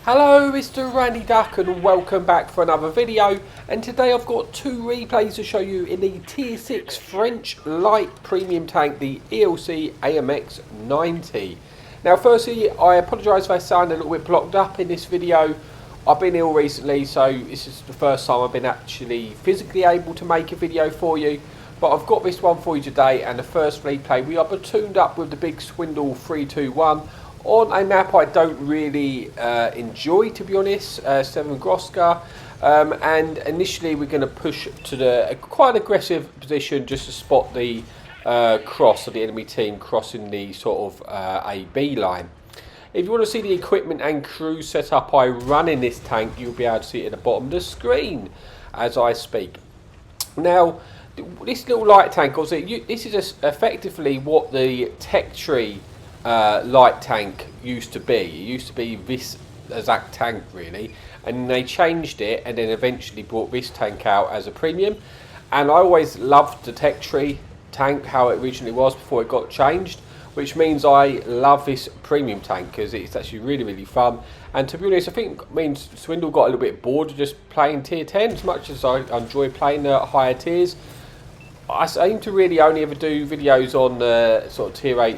Hello, Mr. Randy Duck, and welcome back for another video. And today I've got two replays to show you in the Tier 6 French light premium tank, the ELC AMX 90. Now firstly, I apologise if I sound a little bit blocked up in this video. I've been ill recently, so this is the first time I've been actually physically able to make a video for you. But I've got this one for you today, and the first replay, we are platooned up with the big Swindle 321 on a map I don't really enjoy, to be honest, Severogorsk. And initially we're going to push to the quite aggressive position just to spot the cross of the enemy team crossing the sort of AB line. If you want to see the equipment and crew setup I run in this tank, you'll be able to see it at the bottom of the screen as I speak. Now, this little light tank, obviously, this is effectively what the tech tree light tank used to be. It used to be this exact tank, really, and they changed it and then eventually brought this tank out as a premium. And I always loved the tech tree tank, how it originally was before it got changed, which means I love this premium tank because it's actually really fun. And to be honest, I think means Swindle got a little bit bored of just playing tier 10 as much as I enjoy playing the higher tiers. I aim to really only ever do videos on sort of tier 8,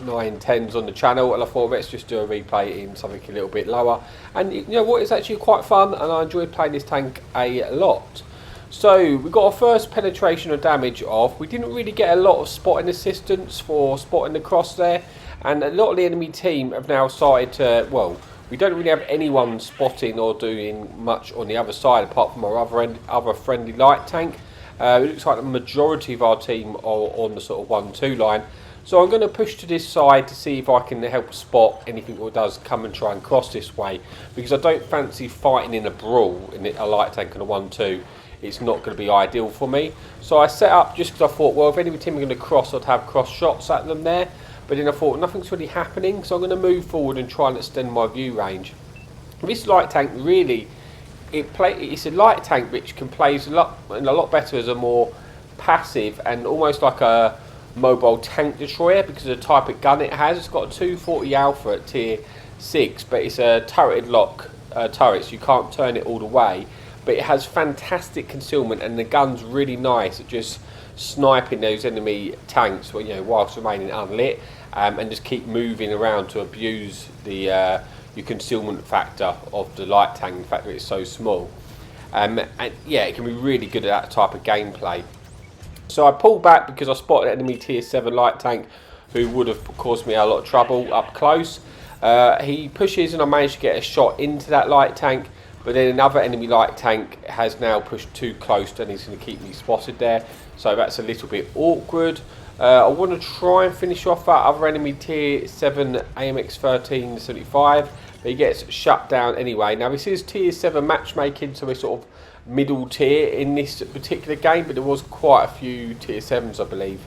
9, 10s on the channel, and I thought let's just do a replay in something a little bit lower. And you know what, it's actually quite fun, and I enjoy playing this tank a lot. So we got our first penetration of damage off. We didn't really get a lot of spotting assistance for spotting the cross there, and a lot of the enemy team have now started to, well, we don't really have anyone spotting or doing much on the other side apart from our other friendly light tank. It looks like the majority of our team are on the sort of 1-2 line. So I'm going to push to this side to see if I can help spot anything that does come and try and cross this way, because I don't fancy fighting in a brawl in a light tank and a 1-2. It's not going to be ideal for me. So I set up just because I thought, well, if any team are going to cross, I'd have cross shots at them there. But then I thought nothing's really happening, so I'm going to move forward and try and extend my view range. This light tank really, it's a light tank which can play a lot better as a more passive and almost like a mobile tank destroyer because of the type of gun it has. It's got a 240 Alpha at tier 6, but it's a turreted lock turret, so you can't turn it all the way. But it has fantastic concealment, and the gun's really nice at just sniping those enemy tanks, whilst remaining unlit, and just keep moving around to abuse the your concealment factor of the light tank, the fact that it's so small. And yeah, it can be really good at that type of gameplay. So I pulled back because I spotted an enemy tier 7 light tank who would have caused me a lot of trouble up close. He pushes and I managed to get a shot into that light tank, but then another enemy light tank has now pushed too close and he's going to keep me spotted there. So that's a little bit awkward. I want to try and finish off that other enemy tier 7 AMX 1375, but he gets shut down anyway. Now this is tier 7 matchmaking, so we're sort of middle tier in this particular game, but there was quite a few tier 7s I believe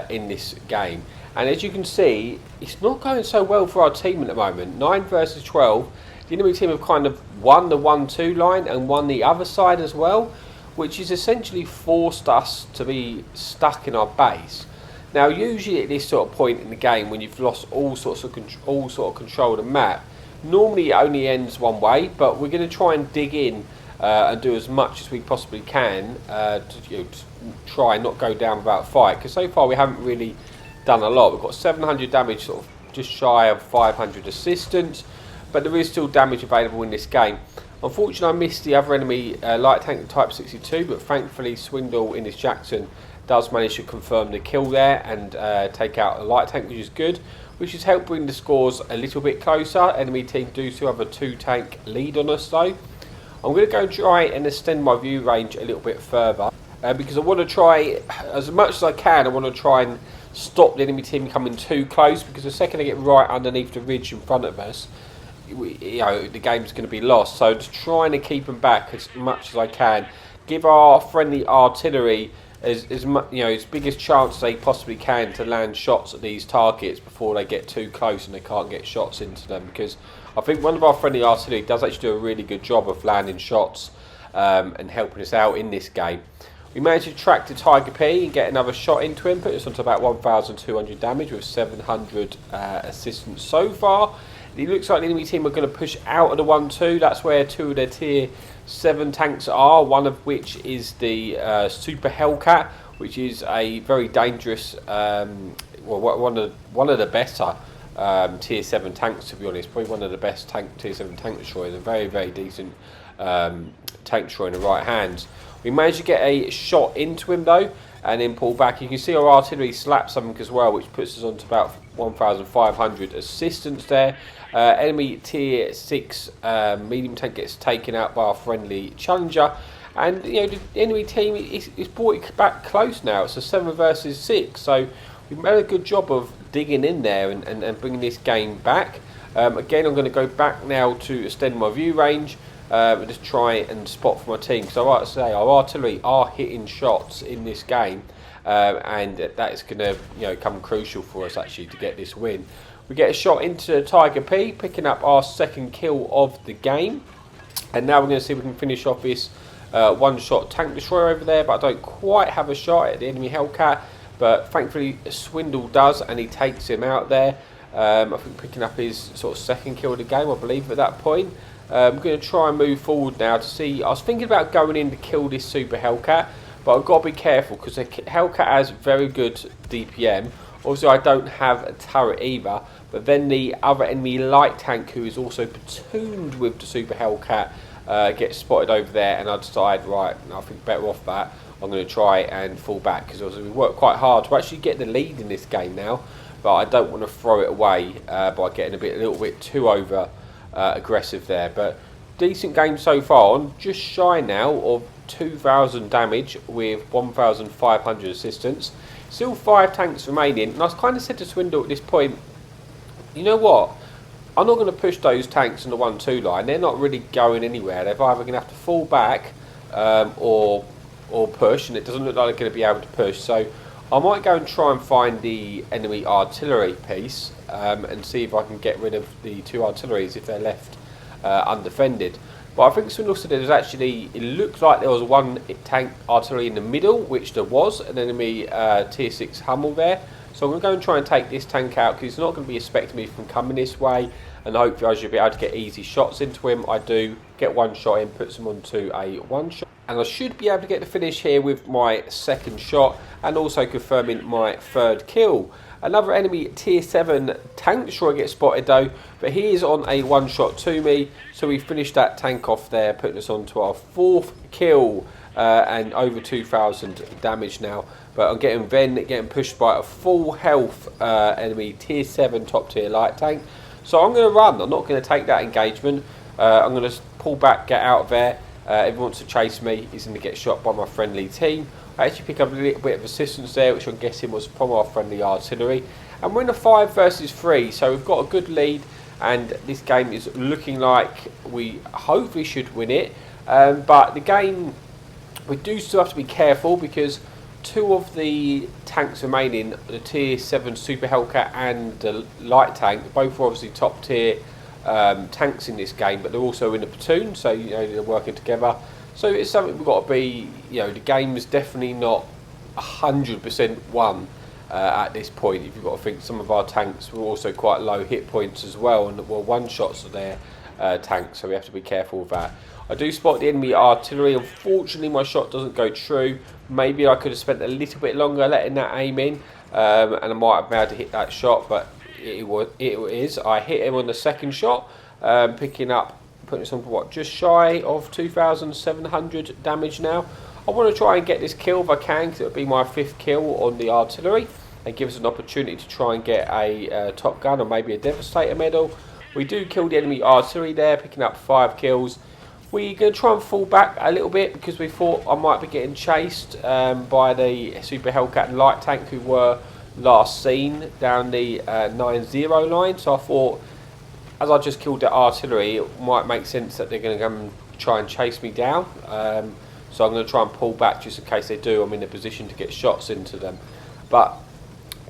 in this game. And as you can see, it's not going so well for our team at the moment. 9 versus 12. The enemy team have kind of won the 1-2 line and won the other side as well, which has essentially forced us to be stuck in our base. Now usually at this sort of point in the game, when you've lost all sort of control of the map, normally it only ends one way, but we're going to try and dig in and do as much as we possibly can to try and not go down without a fight, because so far we haven't really done a lot. We've got 700 damage, sort of just shy of 500 assistance, but there is still damage available in this game. Unfortunately I missed the other enemy light tank type 62, but thankfully Swindle in his Jackson does manage to confirm the kill there and take out the light tank, which is good, which has helped bring the scores a little bit closer. Enemy team do still have a 2 tank lead on us though. I'm going to go try and extend my view range a little bit further because I want to try as much as I can. I want to try and stop the enemy team coming too close, because the second they get right underneath the ridge in front of us, the game's going to be lost. So just trying to keep them back as much as I can, give our friendly artillery as biggest chance they possibly can to land shots at these targets before they get too close and they can't get shots into them, because I think one of our friendly artillery does actually do a really good job of landing shots and helping us out in this game. We managed to track the Tiger P and get another shot into him, put us onto about 1,200 damage with 700 assistance so far. It looks like the enemy team are going to push out of the 1-2. That's where 2 of their tier 7 tanks are, one of which is the Super Hellcat, which is a very dangerous, well, one of the better tier 7 tanks, to be honest. Probably one of the best tier 7 tank destroyers. A very, very decent tank destroyer in the right hands. We managed to get a shot into him though, and then pull back. You can see our artillery slap something as well, which puts us on to about 1,500 assistance there. Enemy tier 6 medium tank gets taken out by our friendly challenger, and you know, the enemy team is brought it back close now. It's a 7 versus 6, so we've made a good job of digging in there and bringing this game back. Again, I'm going to go back now to extend my view range. Just try and spot for my team. So like I say, our artillery are hitting shots in this game, and that is going to come crucial for us actually to get this win. We get a shot into Tiger P, picking up our second kill of the game, and now we're going to see if we can finish off this one-shot tank destroyer over there. But I don't quite have a shot at the enemy Hellcat, but thankfully Swindle does, and he takes him out there. I think picking up his sort of second kill of the game, I believe, at that point. I'm going to try and move forward now to see. I was thinking about going in to kill this Super Hellcat, but I've got to be careful because the Hellcat has very good DPM. Also, I don't have a turret either, but then the other enemy light tank, who is also platooned with the Super Hellcat, gets spotted over there, and I decide, right, I think better off that. I'm going to try and fall back because we work quite hard to actually get the lead in this game now, but I don't want to throw it away by getting a little bit too over aggressive there. But decent game so far. I'm just shy now of 2,000 damage with 1,500 assistance. Still 5 tanks remaining, and I was kind of said to Swindle at this point, you know what, I'm not going to push those tanks on the 1-2 line. They're not really going anywhere. They're either going to have to fall back or push, and it doesn't look like they're going to be able to push. So I might go and try and find the enemy artillery piece and see if I can get rid of the 2 artilleries if they're left undefended. But I think Swindle said there's actually, it looked like there was 1 tank artillery in the middle, which there was, an enemy tier 6 Hummel there. So I'm going to go and try and take this tank out because he's not going to be expecting me from coming this way, and hopefully I should be able to get easy shots into him. I do get 1 shot in, puts him onto a 1 shot. And I should be able to get the finish here with my second shot, and also confirming my 3rd kill. Another enemy tier 7 tank destroyer gets spotted though, but he is on a 1 shot to me, so we finished that tank off there, putting us on to our 4th kill and over 2,000 damage now. But I'm getting pushed by a full health enemy tier 7 top tier light tank. So I'm going to run. I'm not going to take that engagement. I'm going to pull back, get out of there. If he wants to chase me, he's going to get shot by my friendly team. I actually pick up a little bit of assistance there, which I'm guessing was from our friendly artillery. And we're in a 5 versus 3, so we've got a good lead, and this game is looking like we hopefully should win it. But the game, we do still have to be careful because 2 of the tanks remaining, the tier 7 Super Hellcat and the light tank, both are obviously top tier tanks in this game, but they're also in a platoon, so they're working together. So it's something we've got to be, the game is definitely not 100% won at this point. If you've got to think, some of our tanks were also quite low hit points as well, and were 1 shots of their tanks, so we have to be careful with that. I do spot the enemy artillery. Unfortunately, my shot doesn't go true. Maybe I could have spent a little bit longer letting that aim in, and I might have been able to hit that shot, but it is. I hit him on the 2nd shot, putting us on what, just shy of 2,700 damage now. I want to try and get this kill if I can, because it would be my 5th kill on the artillery, and give us an opportunity to try and get a Top Gun or maybe a Devastator medal. We do kill the enemy artillery there, picking up 5 kills. We're going to try and fall back a little bit because we thought I might be getting chased by the Super Hellcat and light tank, who were last seen down the 9-0 line. So I thought, as I just killed the artillery, it might make sense that they're going to come and try and chase me down. So I'm going to try and pull back just in case they do. I'm in a position to get shots into them. But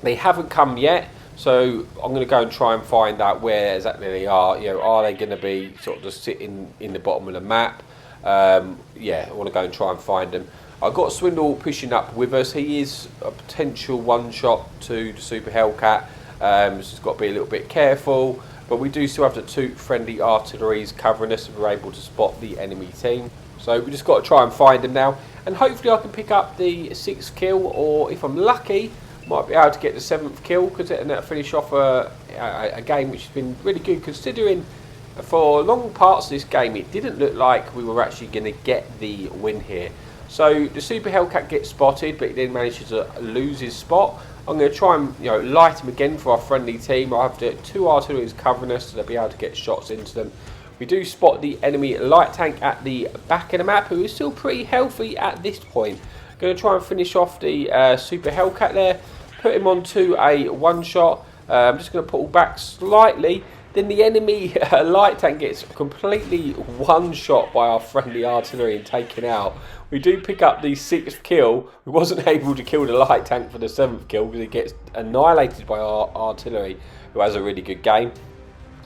they haven't come yet. So I'm going to go and try and find out where exactly they are. Are they going to be sort of just sitting in the bottom of the map? Yeah, I want to go and try and find them. I've got Swindle pushing up with us. He is a potential 1 shot to the Super Hellcat. So he's got to be a little bit careful. but we do still have the 2 friendly artilleries covering us, and we're able to spot the enemy team. So we just got to try and find them now, and hopefully I can pick up the 6th kill, or if I'm lucky, might be able to get the 7th kill, because it'll finish off a game which has been really good, considering for long parts of this game it didn't look like we were actually going to get the win here. So the Super Hellcat gets spotted, but he then manages to lose his spot. I'm going to try and light him again for our friendly team. I have the 2 artilleries covering us, so they'll be able to get shots into them. We do spot the enemy light tank at the back of the map, who is still pretty healthy at this point. Going to try and finish off the Super Hellcat there, put him onto a 1-shot. I'm just going to pull back slightly. Then the enemy light tank gets completely 1-shot by our friendly artillery and taken out. We do pick up the 6th kill. We wasn't able to kill the light tank for the 7th kill because it gets annihilated by our artillery, who has a really good game.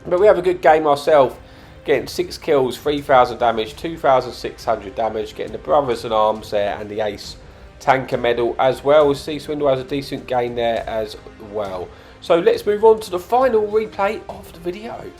But we have a good game ourselves, getting 6 kills, 3,000 damage, 2,600 damage, getting the Brothers in Arms there and the Ace Tanker medal as well. Sea Swindle has a decent gain there as well. So let's move on to the final replay of the video.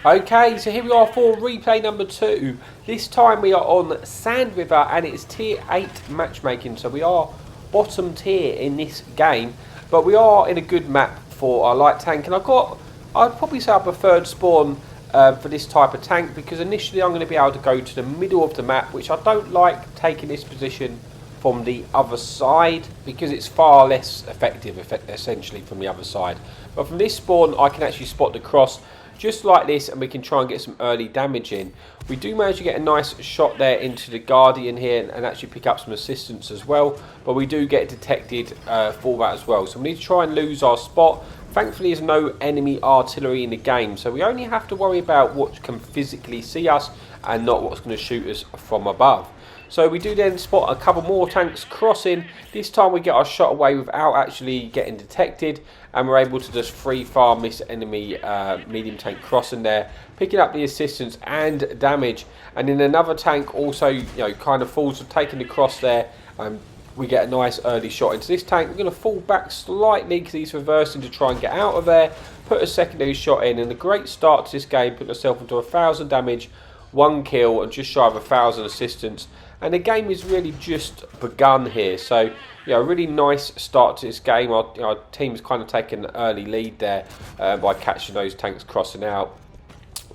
Okay, so here we are for replay number 2. This time we are on Sand River, and it's tier 8 matchmaking. So we are bottom tier in this game, but we are in a good map for our light tank. And I'd probably say our preferred spawn for this type of tank, because initially I'm going to be able to go to the middle of the map, which I don't like taking this position from the other side, because it's far less effective essentially from the other side. But from this spawn I can actually spot the cross just like this, and we can try and get some early damage in. We do manage to get a nice shot there into the Guardian here and actually pick up some assistance as well, but we do get detected for that as well. So we need to try and lose our spot. Thankfully there's no enemy artillery in the game, so we only have to worry about what can physically see us and not what's going to shoot us from above. So we do then spot a couple more tanks crossing. This time we get our shot away without actually getting detected, and we're able to just free farm this enemy medium tank crossing there, picking up the assistance and damage. And then another tank also kind of falls for taking the cross there. We get a nice early shot into this tank. We're going to fall back slightly because he's reversing to try and get out of there, put a secondary shot in, and a great start to this game, put ourselves into 1,000 damage, 1 kill and just shy of 1,000 assistance. And the game is really just begun here. So, a really nice start to this game. Our team's kind of taken an early lead there by catching those tanks crossing out.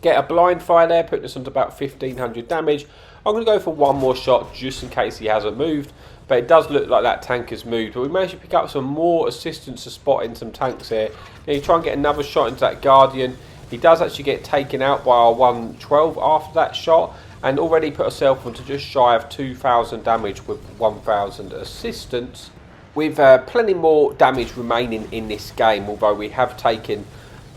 Get a blind fire there, putting us onto about 1,500 damage. I'm going to go for one more shot just in case he hasn't moved. But it does look like that tank has moved. But we managed to pick up some more assistance to spotting some tanks here. Now you try and get another shot into that Guardian. He does actually get taken out by our 112 after that shot, and already put ourselves onto just shy of 2,000 damage with 1,000 assistance, with plenty more damage remaining in this game, although we have taken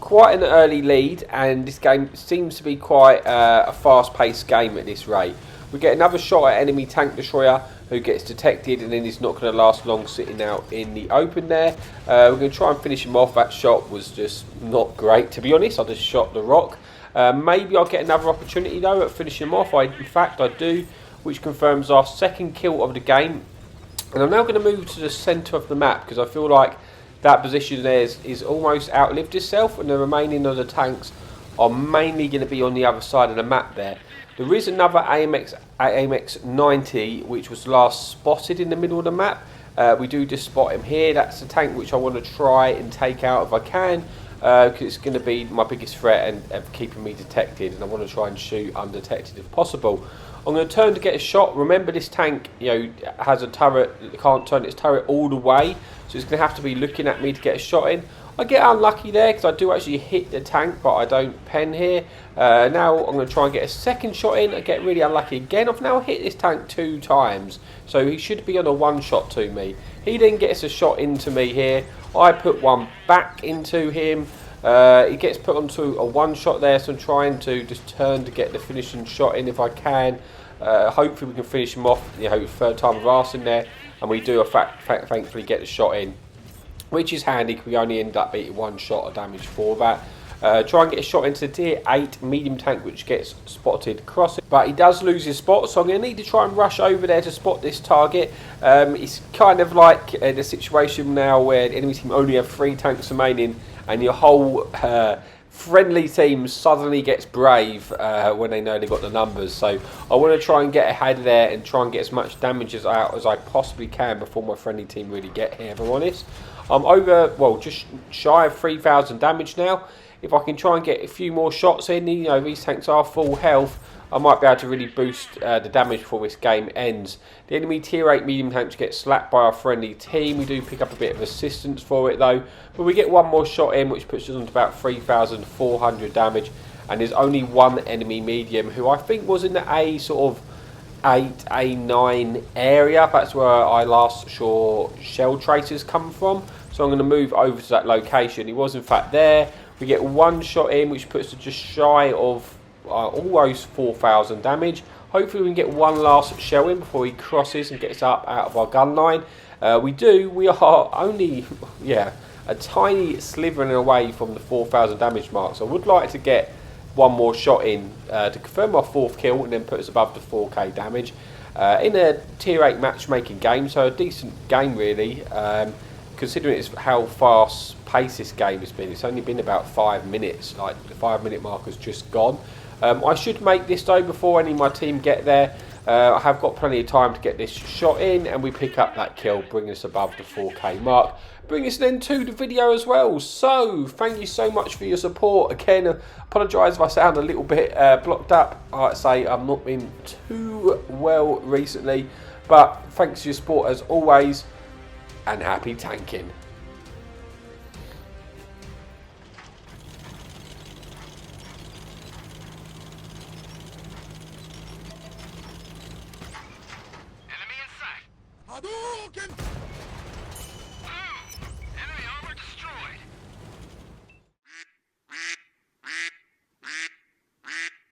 quite an early lead, and this game seems to be quite a fast-paced game at this rate. We get another shot at enemy tank destroyer, who gets detected, and then he's not going to last long sitting out in the open there. We're going to try and finish him off. That shot was just not great, to be honest. I just shot the rock. Maybe I'll get another opportunity though at finishing him off. In fact I do, which confirms our 2nd kill of the game. And I'm now going to move to the centre of the map, because I feel like that position there is almost outlived itself, and the remaining of the tanks are mainly going to be on the other side of the map there. There is another AMX 90 which was last spotted in the middle of the map. We do just spot him here. That's the tank which I want to try and take out if I can, because it's going to be my biggest threat and keeping me detected, and I want to try and shoot undetected if possible. I'm going to turn to get a shot. Remember, this tank has a turret. It can't turn its turret all the way, so it's going to have to be looking at me to get a shot in. I get unlucky there because I do actually hit the tank, but I don't pen here. Now I'm going to try and get a 2nd shot in. I get really unlucky again. I've now hit this tank 2 times, so he should be on a 1-shot to me. He then gets a shot into me here. I put one back into him. He gets put onto a 1-shot there, so I'm trying to just turn to get the finishing shot in if I can. Hopefully we can finish him off, 3rd time of arson there, and we do thankfully get the shot in, which is handy because we only end up beating 1 shot of damage for that. Try and get a shot into the tier 8 medium tank, which gets spotted crossing, but he does lose his spot, so I'm going to need to try and rush over there to spot this target. It's kind of like the situation now where the enemy team only have 3 tanks remaining and your whole friendly team suddenly gets brave when they know they've got the numbers. So I want to try and get ahead of there and try and get as much damage out as I possibly can before my friendly team really get here, if I'm honest. I'm over, well, just shy of 3,000 damage now. If I can try and get a few more shots in, you know, these tanks are full health, I might be able to really boost the damage before this game ends. The enemy tier 8 medium tanks get slapped by our friendly team. We do pick up a bit of assistance for it though. But we get one more shot in, which puts us on to about 3,400 damage. And there's only one enemy medium, who I think was in the A sort of 8, A9 area. That's where I last saw shell tracers come from. So I'm going to move over to that location. He was in fact there. We get one shot in, which puts us just shy of almost 4,000 damage. Hopefully we can get one last shell in before he crosses and gets up out of our gun line. We are only, yeah, a tiny slithering away from the 4,000 damage mark. So I would like to get one more shot in to confirm our 4th kill and then put us above the 4k damage. In a tier 8 matchmaking game, so a decent game really, considering it's how fast paced this game has been. It's only been about 5 minutes, like the 5-minute mark has just gone. I should make this though before any of my team get there. I have got plenty of time to get this shot in, and we pick up that kill, bring us above the 4k mark. Bring us then to the video as well. So thank you so much for your support. Again, apologise if I sound a little bit blocked up. Like I say, I've not been too well recently, but thanks for your support as always, and happy tanking. Hadouken!